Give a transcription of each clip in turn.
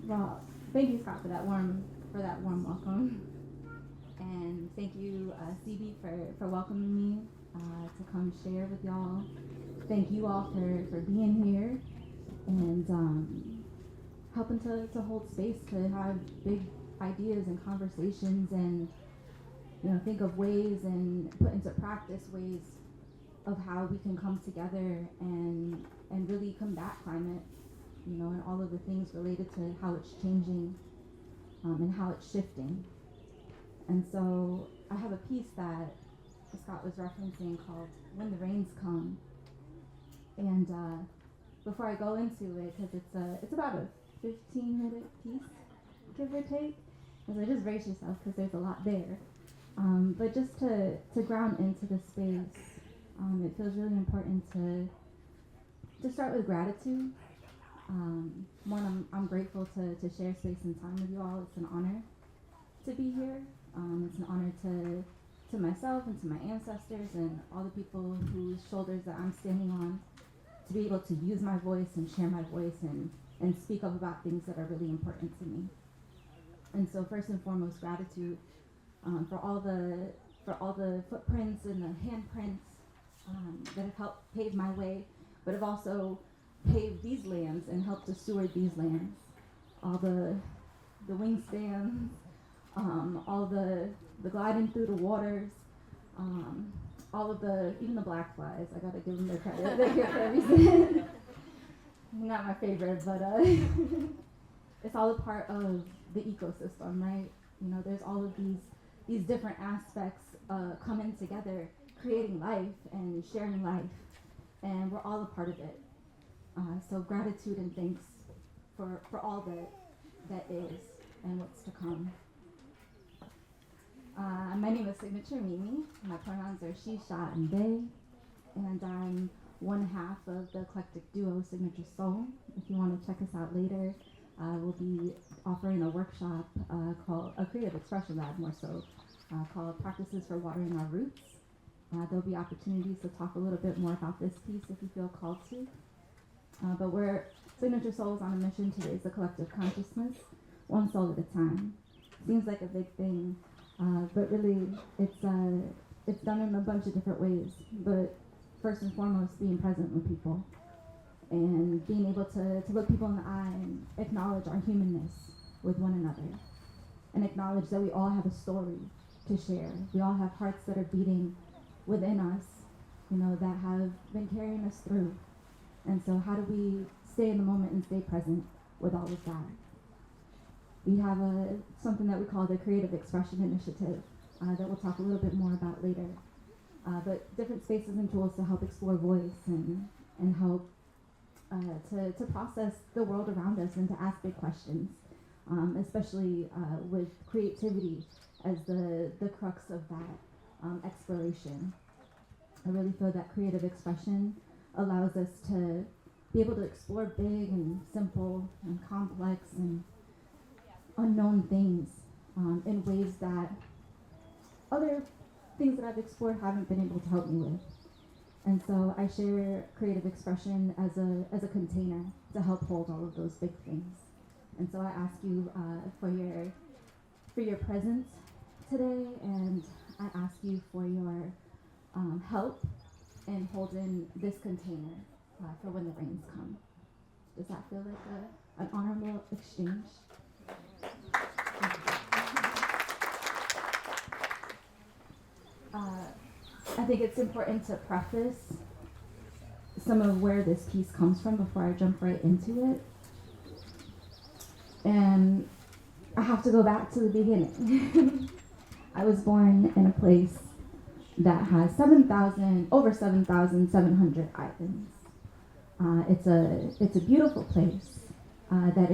Well, thank you, Scott, for that warm welcome, and thank you, CB, for welcoming me to come share with y'all. Thank you all for being here and helping to hold space to have big ideas and conversations, and think of ways and put into practice ways of how we can come together and really combat climate, and all of the things related to how it's changing and how it's shifting. And so I have a piece that Scott was referencing called "When the Rains Come," and before I go into it, because it's about a 15-minute piece, give or take, and so just brace yourself because there's a lot there. But just to ground into the space, it feels really important to start with gratitude. One, I'm grateful to share space and time with you all. It's an honor to be here. It's an honor to myself and to my ancestors and all the people whose shoulders that I'm standing on, to be able to use my voice and share my voice and speak up about things that are really important to me. And so first and foremost, gratitude for all the footprints and the handprints that have helped pave my way, but have also paved these lands and helped to steward these lands. All the wingspans, all the gliding through the waters, all of even the black flies. I gotta give them their credit. They're here for a reason. Not my favorite, but it's all a part of the ecosystem, right? There's all of these different aspects coming together, creating life and sharing life, and we're all a part of it. So gratitude and thanks for all that is and what's to come. My name is Signature MiMi. My pronouns are she, sha, and they, and I'm one half of the eclectic duo Signature Soul. If you want to check us out later, we'll be offering a workshop called a creative expression lab, more so, called Practices for Watering Our Roots. There'll be opportunities to talk a little bit more about this piece if you feel called to. But we're Signature Soul is on a mission to raise the collective consciousness, one soul at a time. Seems like a big thing, but really it's done in a bunch of different ways. But first and foremost, being present with people and being able to look people in the eye and acknowledge our humanness with one another, and acknowledge that we all have a story to share. We all have hearts that are beating within us, that have been carrying us through. And so how do we stay in the moment and stay present with all of that? We have something that we call the Creative Expression Initiative that we'll talk a little bit more about later. But different spaces and tools to help explore voice and help to process the world around us and to ask big questions, especially with creativity as the crux of that exploration. I really feel that creative expression allows us to be able to explore big and simple and complex and unknown things in ways that other things that I've explored haven't been able to help me with. And so I share creative expression as a container to help hold all of those big things. And so I ask you for your presence today, and I ask you for your help in holding this container for when the rains come. Does that feel like an honorable exchange? I think it's important to preface some of where this piece comes from before I jump right into it. And I have to go back to the beginning. I was born in a place that has over 7,700 islands. It's a beautiful place that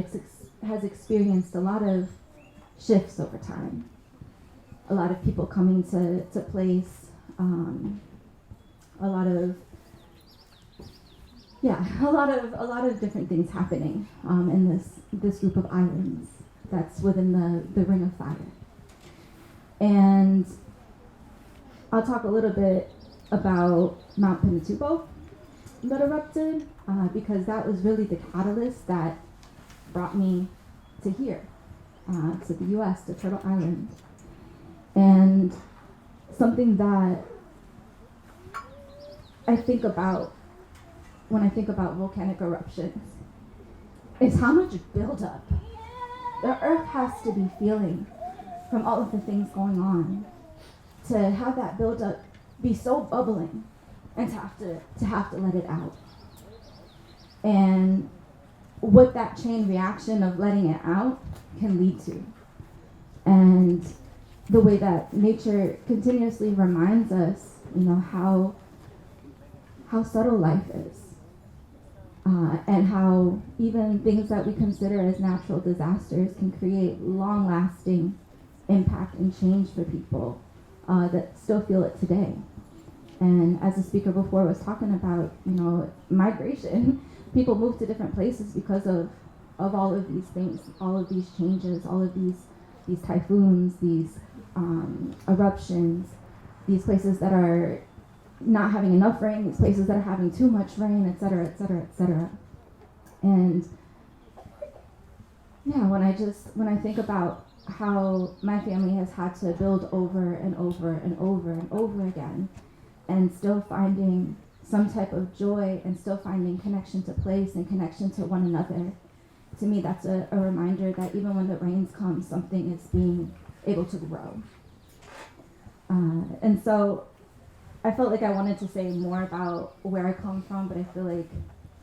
has experienced a lot of shifts over time. A lot of people coming to place, a lot of different things happening in this group of islands that's within the Ring of Fire. And I'll talk a little bit about Mount Pinatubo that erupted because that was really the catalyst that brought me to here, to the US, to Turtle Island. And something that I think about when I think about volcanic eruptions is how much buildup the earth has to be feeling from all of the things going on to have that buildup be so bubbling and to have to let it out. And what that chain reaction of letting it out can lead to. And the way that nature continuously reminds us, how subtle life is. And how even things that we consider as natural disasters can create long-lasting impact and change for people that still feel it today. And as the speaker before was talking about, migration, people move to different places because of all of these things, all of these changes, all of these typhoons, these eruptions, these places that are not having enough rain, these places that are having too much rain, et cetera, et cetera, et cetera. And yeah, when I think about how my family has had to build over and over and over and over again, and still finding some type of joy and still finding connection to place and connection to one another, to me that's a reminder that even when the rains come, something is being able to grow. And so I felt like I wanted to say more about where I come from, but I feel like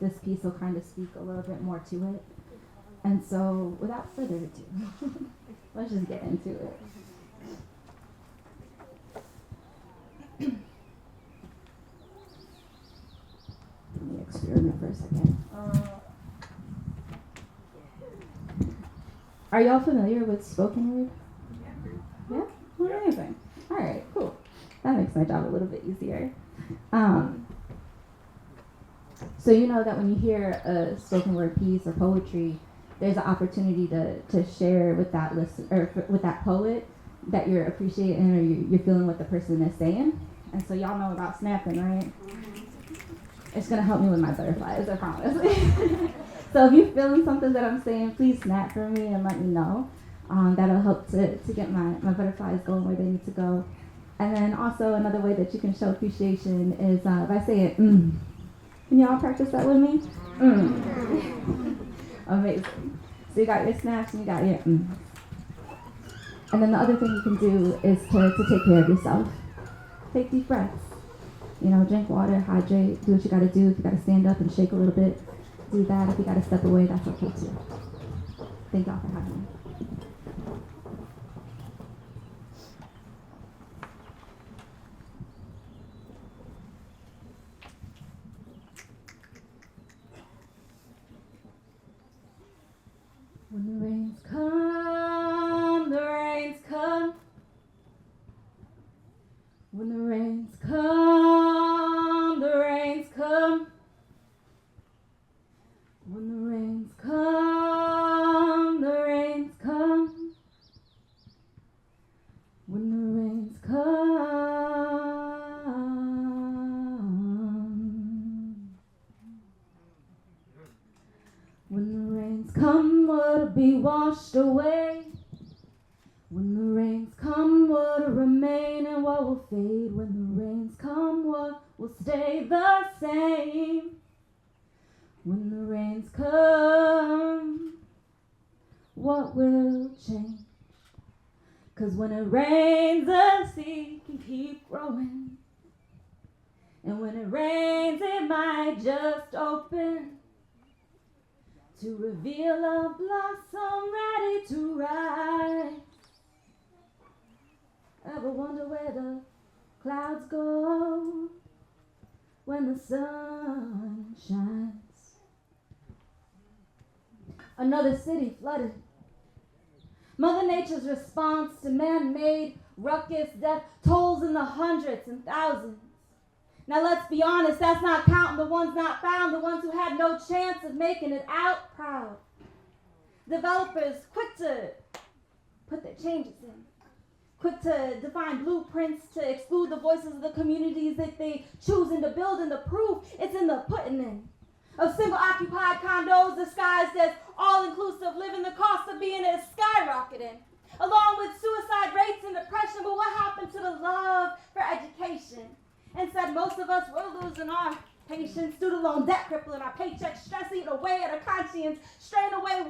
this piece will kind of speak a little bit more to it. And so without further ado, let's just get into it. Let me experiment for a second. Are y'all familiar with spoken word? Yeah? Well, amazing. All right, cool. That makes my job a little bit easier. So you know that when you hear a spoken word piece or poetry, there's an opportunity to share with that with that poet that you're appreciating or you're feeling what the person is saying. And so y'all know about snapping, right? It's gonna help me with my butterflies, I promise. So if you're feeling something that I'm saying, please snap for me and let me know. That'll help to get my butterflies going where they need to go. And then also another way that you can show appreciation is if I say it, Can y'all practice that with me? Amazing. So you got your snaps and you got your And then the other thing you can do is to take care of yourself. Take deep breaths. Drink water, hydrate, do what you gotta do. If you gotta stand up and shake a little bit, do that. If you gotta step away, that's okay too. Thank y'all for having me. When the rains come, the rains come. When the rains come, the rains come. When the rains come, the rains come. When the rains come. When the rains come, what'll be washed away? When the rains come, what'll remain and what will fade? When the rains come, what will stay the same? When the rains come, what will change? 'Cause when it rains, the seed can keep growing. And when it rains, it might just open to reveal a blossom ready to rise. Ever wonder where the clouds go when the sun shines? Another city flooded. Mother Nature's response to man-made ruckus, death tolls in the hundreds and thousands. Now let's be honest, that's not counting the ones not found, the ones who had no chance of making it out proud. Developers quick to put their changes in, quick to define blueprints to exclude the voices of the communities that they choosing to build, and the proof it's in the putting in. of single-occupied condos disguised as all-inclusive living. The cost of being is skyrocketing, along with suicide rates and depression. But what happened to the love for education? Instead, most of us, we're losing our patience, student loan debt crippling our paychecks, stress eating away at our conscience, straying away,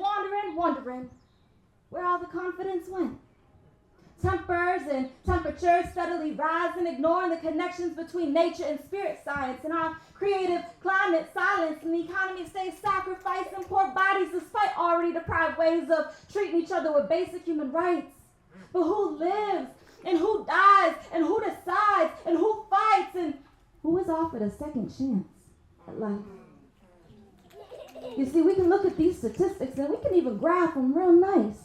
wondering where all the confidence went. Tempers and temperatures steadily rising, ignoring the connections between nature and spirit science. And our creative climate silence, and the economy stays sacrificing poor bodies despite already deprived ways of treating each other with basic human rights. But who lives and who dies and who decides and who fights and who is offered a second chance at life? You see, we can look at these statistics and we can even graph them real nice.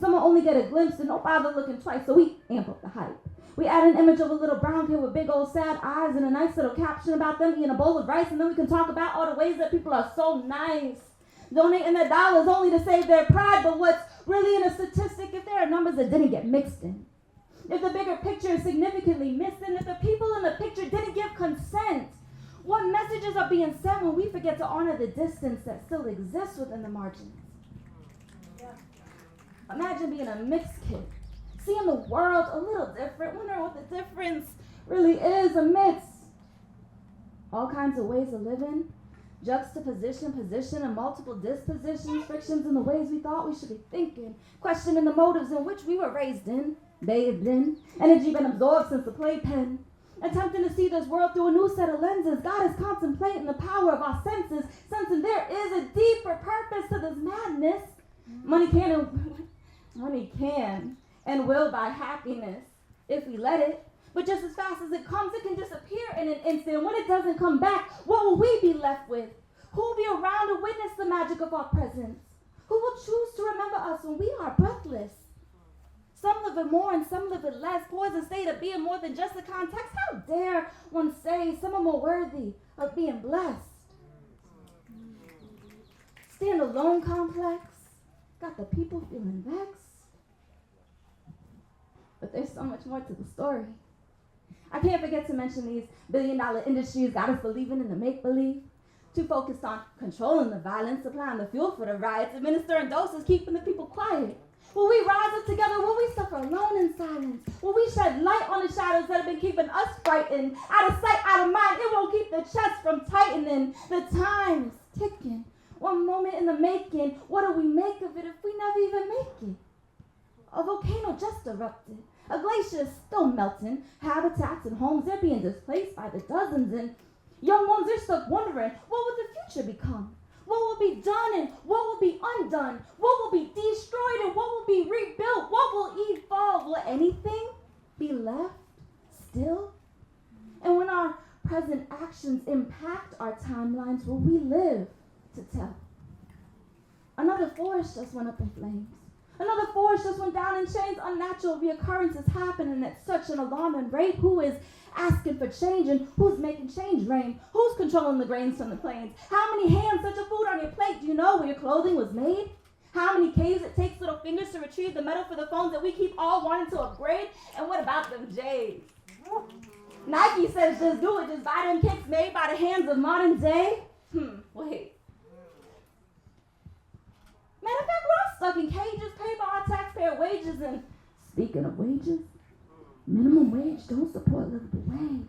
Some will only get a glimpse and don't bother looking twice, so we amp up the hype. We add an image of a little brown kid with big old sad eyes and a nice little caption about them eating a bowl of rice, and then we can talk about all the ways that people are so nice, donating their dollars only to save their pride. But what's really in a statistic if there are numbers that didn't get mixed in? If the bigger picture is significantly missing, if the people in the picture didn't give consent, what messages are being sent when we forget to honor the distance that still exists within the margins? Imagine being a mixed kid, seeing the world a little different, wondering what the difference really is amidst all kinds of ways of living, juxtaposition, position, and multiple dispositions, frictions in the ways we thought we should be thinking, questioning the motives in which we were raised in, bathed in, energy been absorbed since the playpen, attempting to see this world through a new set of lenses. God is contemplating the power of our senses, sensing there is a deeper purpose to this madness. Money can and will buy happiness if we let it. But just as fast as it comes, it can disappear in an instant. When it doesn't come back, what will we be left with? Who will be around to witness the magic of our presence? Who will choose to remember us when we are breathless? Some live it more and some live it less. Poison state of being more than just a context. How dare one say some are more worthy of being blessed? Stand alone complex got the people feeling vexed. But there's so much more to the story. I can't forget to mention these billion-dollar industries got us believing in the make-believe. Too focused on controlling the violence, supplying the fuel for the riots, administering doses, keeping the people quiet. Will we rise up together? Will we suffer alone in silence? Will we shed light on the shadows that have been keeping us frightened? Out of sight, out of mind, it won't keep the chest from tightening. The time's ticking. One moment in the making. What do we make of it if we never even make it? A volcano just erupted. A glacier is still melting. Habitats and homes, they're being displaced by the dozens. And young ones are stuck wondering, what will the future become? What will be done and what will be undone? What will be destroyed and what will be rebuilt? What will evolve? Will anything be left still? And when our present actions impact our timelines, will we live to tell? Another forest just went up in flames. Another forest just went down in chains. Unnatural reoccurrences happening at such an alarming rate. Who is asking for change and who's making change rain? Who's controlling the grains from the plains? How many hands touch your food on your plate? Do you know where your clothing was made? How many caves it takes little fingers to retrieve the metal for the phones that we keep all wanting to upgrade? And what about them J's? Nike says just do it. Just buy them kicks made by the hands of modern day. Wait. Matter of fact, we're all stuck in cages paid by our taxpayer wages. And speaking of wages, minimum wage don't support livable ways.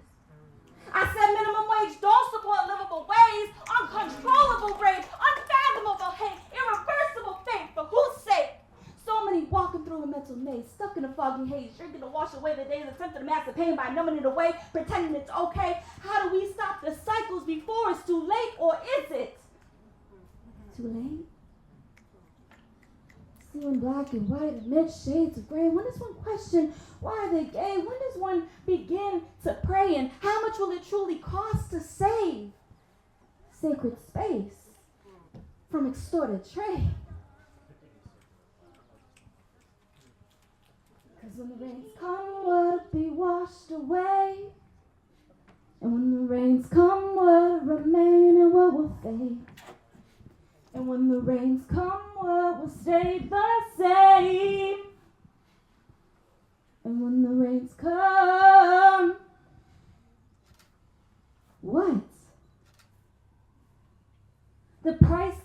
I said minimum wage don't support livable ways. Uncontrollable rate, unfathomable hate, irreversible fate. For whose sake? So many walking through a mental maze, stuck in a foggy haze, drinking to wash away the days, attempting to mask the pain by numbing it away, pretending it's okay. How do we stop the cycles before it's too late, or is it too late? Seeing black and white amidst shades of gray. When does one question, why are they gay? When does one begin to pray? And how much will it truly cost to save sacred space from extorted trade? Because when the rains come, will it be washed away? And when the rains come, will it remain and what will fade? And when the rains come, what will stay the same? And when the rains come, what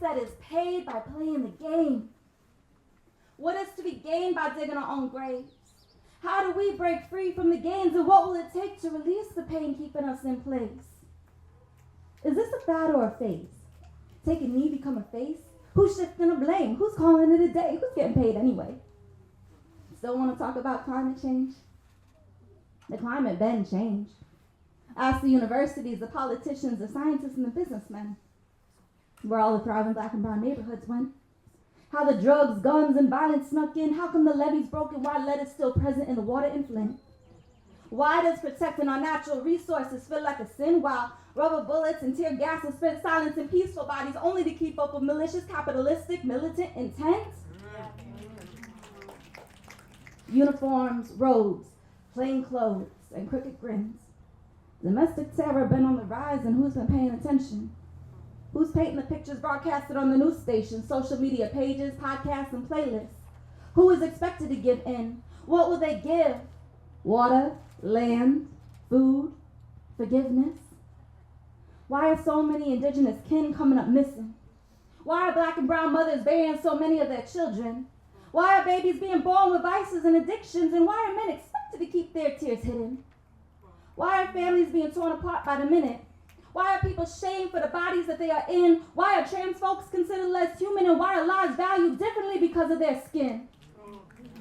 that is paid by playing the game? What is to be gained by digging our own graves? How do we break free from the gains, and what will it take to release the pain keeping us in place? Is this a fad or a phase? Take a knee, become a face? Who's shifting the blame? Who's calling it a day? Who's getting paid anyway? Still want to talk about climate change? The climate been changed. Ask the universities, the politicians, the scientists, and the businessmen where all the thriving black and brown neighborhoods went. How the drugs, guns, and violence snuck in. How come the levees broke and why lead is still present in the water in Flint? Why does protecting our natural resources feel like a sin while rubber bullets and tear gas are spent silencing peaceful bodies only to keep up with malicious, capitalistic, militant intent? Uniforms, robes, plain clothes, and crooked grins. Domestic terror been on the rise, and who's been paying attention? Who's painting the pictures broadcasted on the news stations, social media pages, podcasts, and playlists? Who is expected to give in? What will they give? Water, land, food, forgiveness? Why are so many indigenous kin coming up missing? Why are black and brown mothers burying so many of their children? Why are babies being born with vices and addictions? And why are men expected to keep their tears hidden? Why are families being torn apart by the minute? Why are people shamed for the bodies that they are in? Why are trans folks considered less human? And why are lives valued differently because of their skin?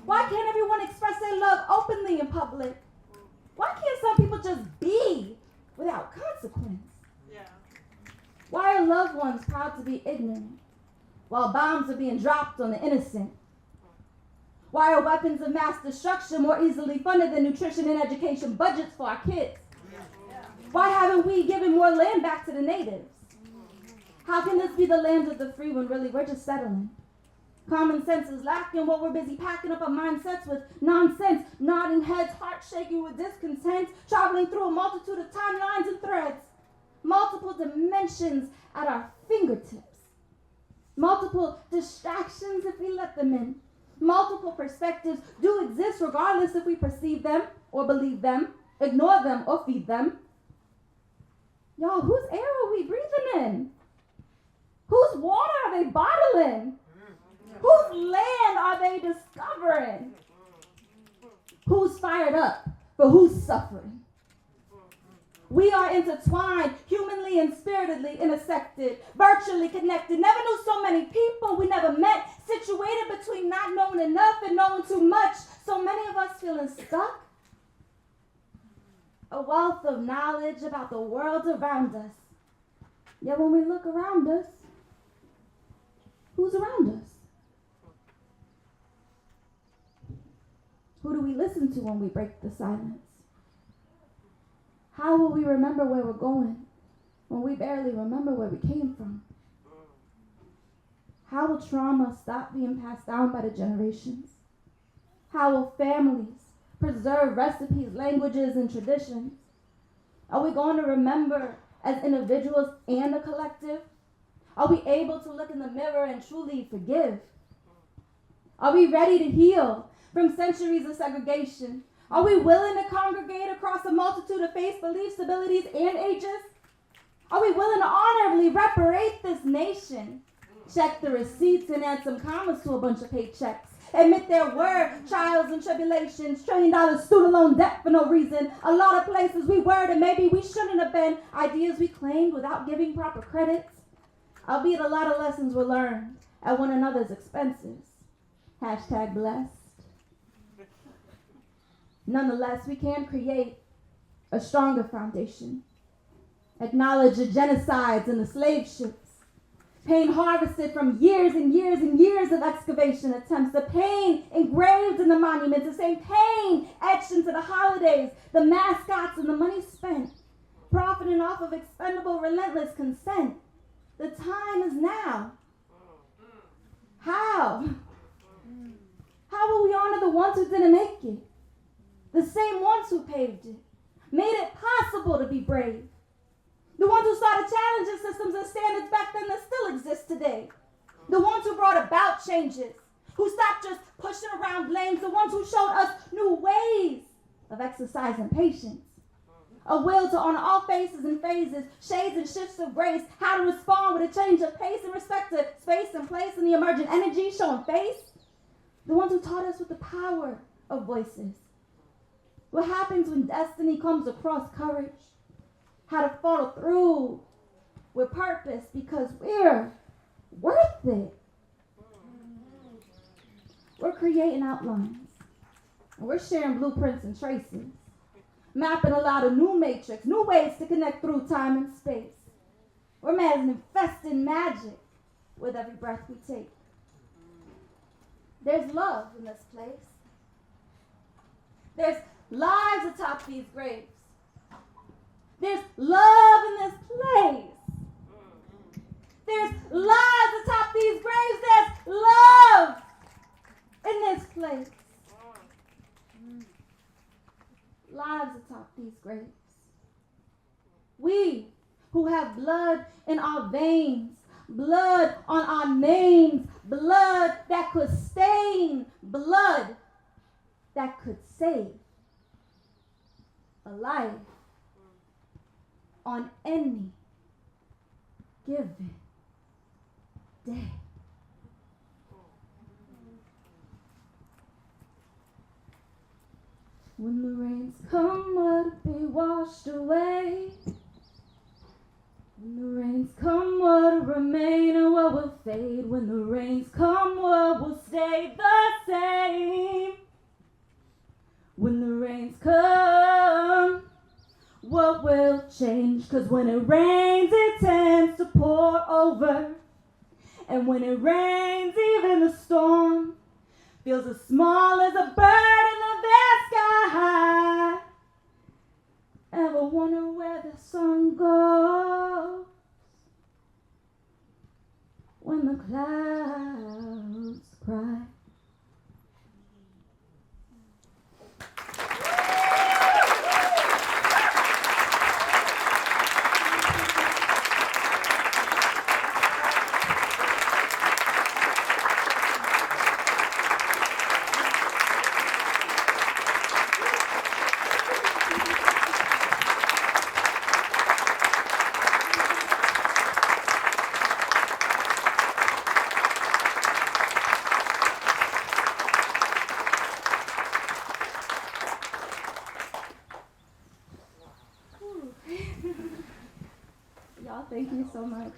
Why can't everyone express their love openly in public? Why can't some people just be without consequence? Why are loved ones proud to be ignorant while bombs are being dropped on the innocent? Why are weapons of mass destruction more easily funded than nutrition and education budgets for our kids? Why haven't we given more land back to the natives? How can this be the land of the free when really we're just settling? Common sense is lacking while we're busy packing up our mindsets with nonsense, nodding heads, heart shaking with discontent, traveling through a multitude of timelines and threads, multiple dimensions at our fingertips, multiple distractions if we let them in. Multiple perspectives do exist regardless if we perceive them or believe them, ignore them or feed them. Y'all, whose air are we breathing in? Whose water are they bottling? Whose land are they discovering? Who's fired up for who's suffering? We are intertwined, humanly and spiritedly intersected, virtually connected. Never knew so many people we never met, situated between not knowing enough and knowing too much. So many of us feeling stuck. A wealth of knowledge about the world around us. Yet when we look around us, who's around us? Who do we listen to when we break the silence? How will we remember where we're going when we barely remember where we came from? How will trauma stop being passed down by the generations? How will families preserve recipes, languages, and traditions? Are we going to remember as individuals and a collective? Are we able to look in the mirror and truly forgive? Are we ready to heal from centuries of segregation? Are we willing to congregate across a multitude of faiths, beliefs, abilities, and ages? Are we willing to honorably reparate this nation? Check the receipts and add some commas to a bunch of paychecks. Admit there were trials and tribulations, $1 trillion student loan debt for no reason. A lot of places we were that maybe we shouldn't have been. Ideas we claimed without giving proper credits. Albeit a lot of lessons were learned at one another's expenses. Hashtag blessed. Nonetheless, we can create a stronger foundation. Acknowledge the genocides and the slave ships. Pain harvested from years and years and years of excavation attempts. The pain engraved in the monuments. The same pain etched into the holidays, the mascots, and the money spent. Profiting off of expendable, relentless consent. The time is now. How? How will we honor the ones who didn't make it? The same ones who paved it, made it possible to be brave. The ones who started challenging systems and standards back then that still exist today. The ones who brought about changes, who stopped just pushing around blames, the ones who showed us new ways of exercising patience, A will to honor all faces and phases, shades and shifts of grace, how to respond with a change of pace and respect to space and place and the emergent energy showing face. The ones who taught us with the power of voices. What happens when destiny comes across courage? How to follow through with purpose because we're worth it. We're creating outlines. And we're sharing blueprints and traces. Mapping aloud a new matrix, new ways to connect through time and space. We're manifesting magic with every breath we take. There's love in this place. There's lives atop these graves. There's love in this place. There's lives atop these graves. There's love in this place. Lives atop these graves. We who have blood in our veins, blood on our names, blood that could stain, blood that could save a life on any given day. When the rains come, what will be washed away? When the rains come, what will remain and what will fade? When the rains come, what will stay the same? When the rains come, what will change? 'Cause when it rains, it tends to pour over. And when it rains, even the storm feels as small as a bird in the vast sky. Ever wonder where the sun goes when the clouds cry? Y'all, thank you so much.